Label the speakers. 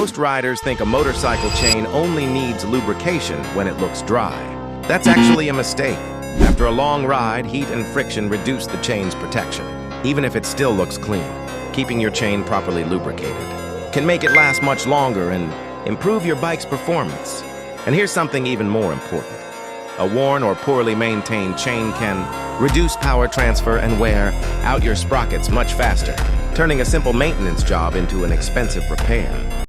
Speaker 1: Most riders think a motorcycle chain only needs lubrication when it looks dry. That's actually a mistake. After a long ride, heat and friction reduce the chain's protection, even if it still looks clean. Keeping your chain properly lubricated can make it last much longer and improve your bike's performance. And here's something even more important. A worn or poorly maintained chain can reduce power transfer and wear out your sprockets much faster, turning a simple maintenance job into an expensive repair.